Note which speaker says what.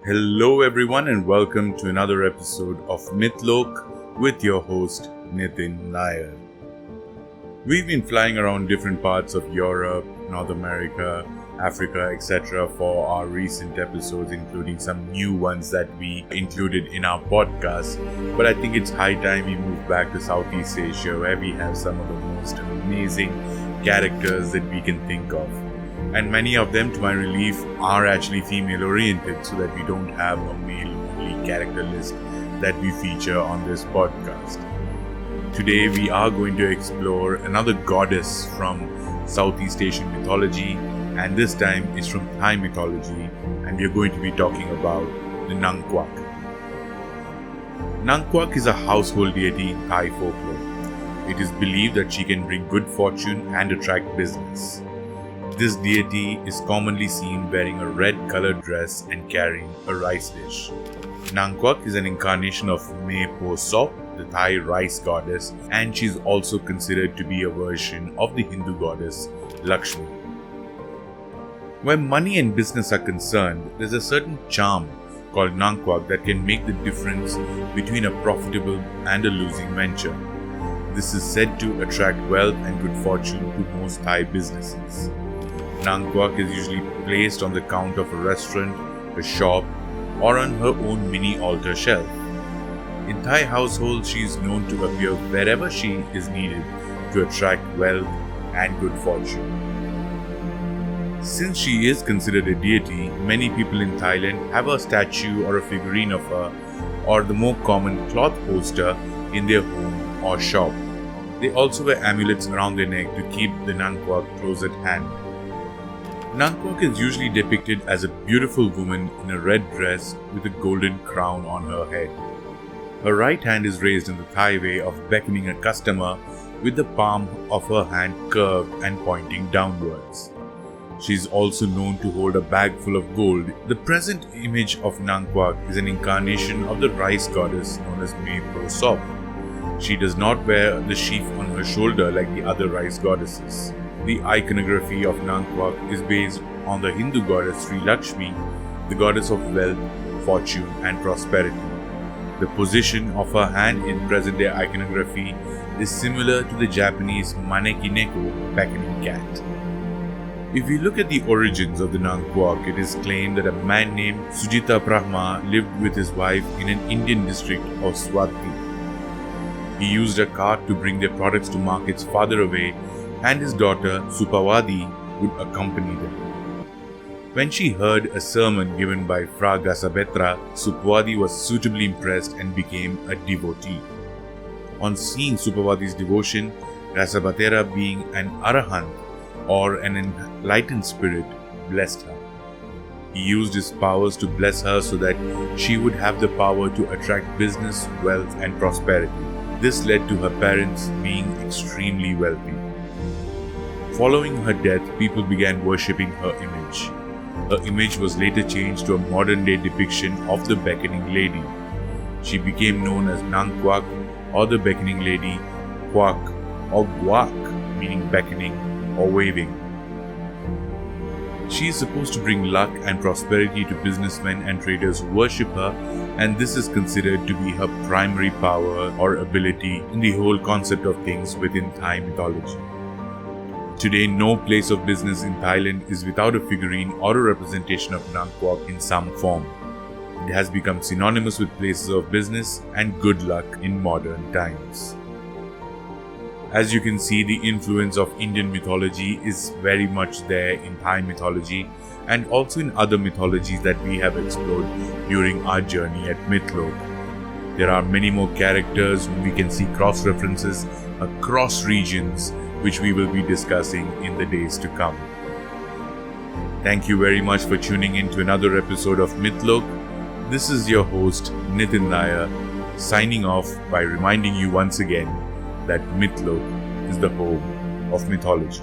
Speaker 1: Hello everyone and welcome to another episode of Mythlok with your host Nitin Nair. We've been flying around different parts of Europe, North America, Africa, etc. for our recent episodes, including some new ones that we included in our podcast. But I think it's high time we move back to Southeast Asia, where we have some of the most amazing characters that we can think of. And many of them, to my relief, are actually female oriented, so that we don't have a male only character list that we feature on this podcast. Today we are going to explore another goddess from Southeast Asian mythology, and this time is from Thai mythology, and we are going to be talking about the Nang Kwak. Nang Kwak is a household deity in Thai folklore. It is believed that she can bring good fortune and attract business. This deity is commonly seen wearing a red-colored dress and carrying a rice dish. Nang Kwak is an incarnation of Mae Po Sop, the Thai rice goddess, and she is also considered to be a version of the Hindu goddess Lakshmi. Where money and business are concerned, there is a certain charm called Nang Kwak that can make the difference between a profitable and a losing venture. This is said to attract wealth and good fortune to most Thai businesses. Nang Kwak is usually placed on the counter of a restaurant, a shop, or on her own mini altar shelf. In Thai households, she is known to appear wherever she is needed to attract wealth and good fortune. Since she is considered a deity, many people in Thailand have a statue or a figurine of her, or the more common cloth poster, in their home or shop. They also wear amulets around their neck to keep the Nang Kwak close at hand. Nang Kwak is usually depicted as a beautiful woman in a red dress with a golden crown on her head. Her right hand is raised in the Thai way of beckoning a customer, with the palm of her hand curved and pointing downwards. She is also known to hold a bag full of gold. The present image of Nang Kwak is an incarnation of the rice goddess known as Mae Po Sop. She does not wear the sheaf on her shoulder like the other rice goddesses. The iconography of Nang Kwak is based on the Hindu goddess Sri Lakshmi, the goddess of wealth, fortune and prosperity. The position of her hand in present-day iconography is similar to the Japanese maneki neko, beckoning cat. If we look at the origins of the Nang Kwak, it is claimed that a man named Sujita Brahma lived with his wife in an Indian district of Swati. He used a cart to bring their products to markets farther away, and his daughter Supawadi would accompany them. When she heard a sermon given by Fra Gasabetra, Supawadi was suitably impressed and became a devotee. On seeing Supawadi's devotion, Gasabatera, being an arahant or an enlightened spirit, blessed her. He used his powers to bless her so that she would have the power to attract business, wealth and prosperity. This led to her parents being extremely wealthy. Following her death, people began worshipping her image. Her image was later changed to a modern-day depiction of the beckoning lady. She became known as Nang Kwak, or the beckoning lady, Kwak or Gwak, meaning beckoning or waving. She is supposed to bring luck and prosperity to businessmen and traders who worship her, and this is considered to be her primary power or ability in the whole concept of things within Thai mythology. Today, no place of business in Thailand is without a figurine or a representation of Nang Kwak in some form. It has become synonymous with places of business and good luck in modern times. As you can see, the influence of Indian mythology is very much there in Thai mythology and also in other mythologies that we have explored during our journey at Mythlok. There are many more characters whom we can see cross-references across regions, which we will be discussing in the days to come. Thank you very much for tuning in to another episode of Mythlok. This is your host Nitin Nair, signing off by reminding you once again that Mythlok is the home of mythology.